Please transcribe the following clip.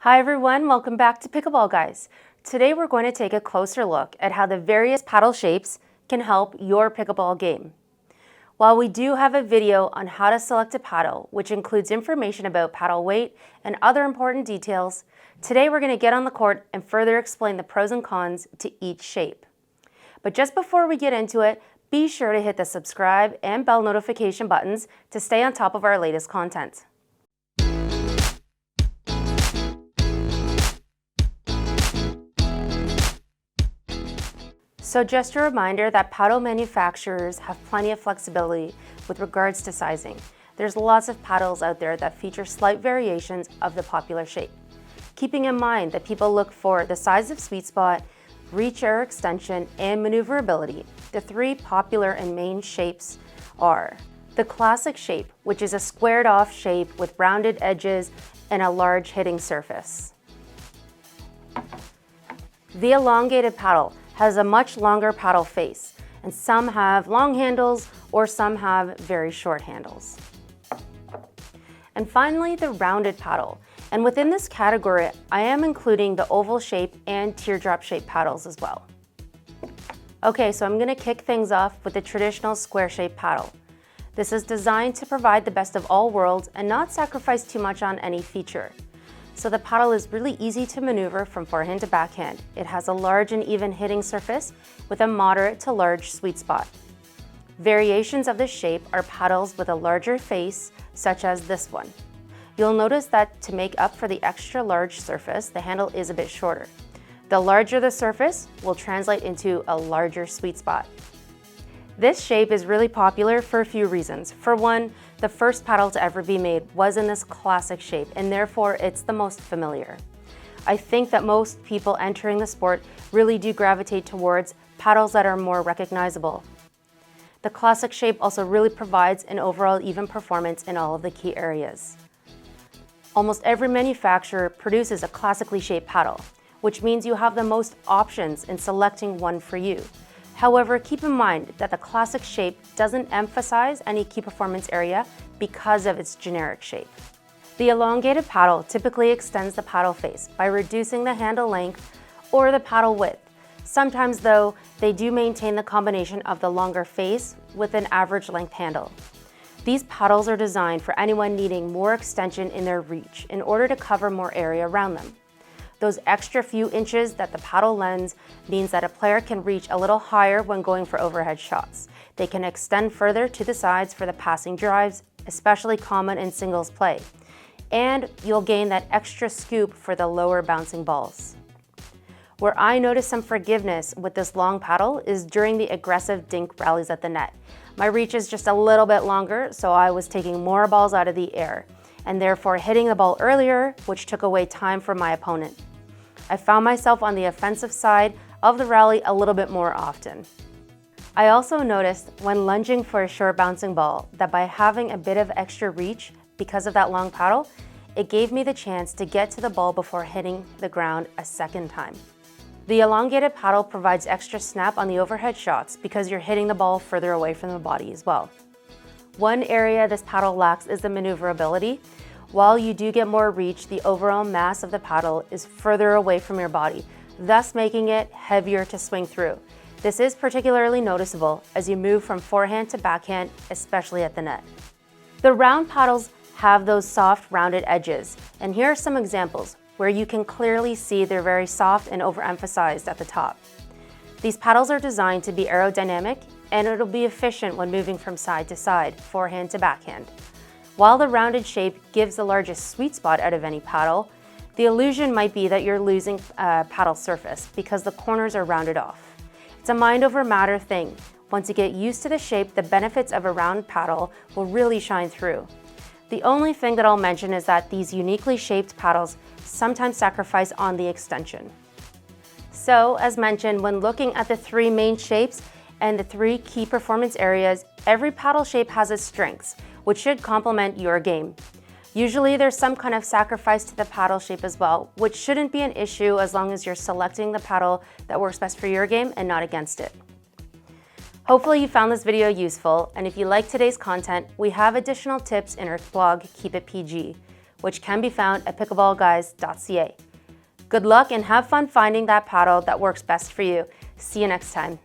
Hi everyone, welcome back to Pickleball Guys. Today we're going to take a closer look at how the various paddle shapes can help your pickleball game. While we do have a video on how to select a paddle, which includes information about paddle weight and other important details, today we're going to get on the court and further explain the pros and cons to each shape. But just before we get into it, be sure to hit the subscribe and bell notification buttons to stay on top of our latest content. So just a reminder that paddle manufacturers have plenty of flexibility with regards to sizing. There's lots of paddles out there that feature slight variations of the popular shape. Keeping in mind that people look for the size of sweet spot, reach or extension, and maneuverability, the three popular and main shapes are the classic shape, which is a squared off shape with rounded edges and a large hitting surface. The elongated paddle has a much longer paddle face, and some have long handles or some have very short handles. And finally, the rounded paddle. And within this category, I am including the oval shape and teardrop shape paddles as well. Okay, so I'm going to kick things off with the traditional square shape paddle. This is designed to provide the best of all worlds and not sacrifice too much on any feature. So the paddle is really easy to maneuver from forehand to backhand. It has a large and even hitting surface with a moderate to large sweet spot. Variations of this shape are paddles with a larger face, such as this one. You'll notice that to make up for the extra large surface, the handle is a bit shorter. The larger the surface will translate into a larger sweet spot. This shape is really popular for a few reasons. For one, the first paddle to ever be made was in this classic shape, and therefore it's the most familiar. I think that most people entering the sport really do gravitate towards paddles that are more recognizable. The classic shape also really provides an overall even performance in all of the key areas. Almost every manufacturer produces a classically shaped paddle, which means you have the most options in selecting one for you. However, keep in mind that the classic shape doesn't emphasize any key performance area because of its generic shape. The elongated paddle typically extends the paddle face by reducing the handle length or the paddle width. Sometimes, though, they do maintain the combination of the longer face with an average length handle. These paddles are designed for anyone needing more extension in their reach in order to cover more area around them. Those extra few inches that the paddle lends means that a player can reach a little higher when going for overhead shots. They can extend further to the sides for the passing drives, especially common in singles play. And you'll gain that extra scoop for the lower bouncing balls. Where I noticed some forgiveness with this long paddle is during the aggressive dink rallies at the net. My reach is just a little bit longer, so I was taking more balls out of the air, and therefore hitting the ball earlier, which took away time from my opponent. I found myself on the offensive side of the rally a little bit more often. I also noticed when lunging for a short bouncing ball that by having a bit of extra reach because of that long paddle, it gave me the chance to get to the ball before hitting the ground a second time. The elongated paddle provides extra snap on the overhead shots because you're hitting the ball further away from the body as well. One area this paddle lacks is the maneuverability. While you do get more reach, the overall mass of the paddle is further away from your body, thus making it heavier to swing through. This is particularly noticeable as you move from forehand to backhand, especially at the net. The round paddles have those soft, rounded edges, and here are some examples where you can clearly see they're very soft and overemphasized at the top. These paddles are designed to be aerodynamic, and it'll be efficient when moving from side to side, forehand to backhand. While the rounded shape gives the largest sweet spot out of any paddle, the illusion might be that you're losing paddle surface because the corners are rounded off. It's a mind over matter thing. Once you get used to the shape, the benefits of a round paddle will really shine through. The only thing that I'll mention is that these uniquely shaped paddles sometimes sacrifice on the extension. So, as mentioned, when looking at the three main shapes and the three key performance areas, every paddle shape has its strengths, which should complement your game. Usually there's some kind of sacrifice to the paddle shape as well, which shouldn't be an issue as long as you're selecting the paddle that works best for your game and not against it. Hopefully you found this video useful, and if you like today's content, we have additional tips in our blog, Keep It PG. which can be found at pickleballguys.ca. Good luck and have fun finding that paddle that works best for you. See you next time.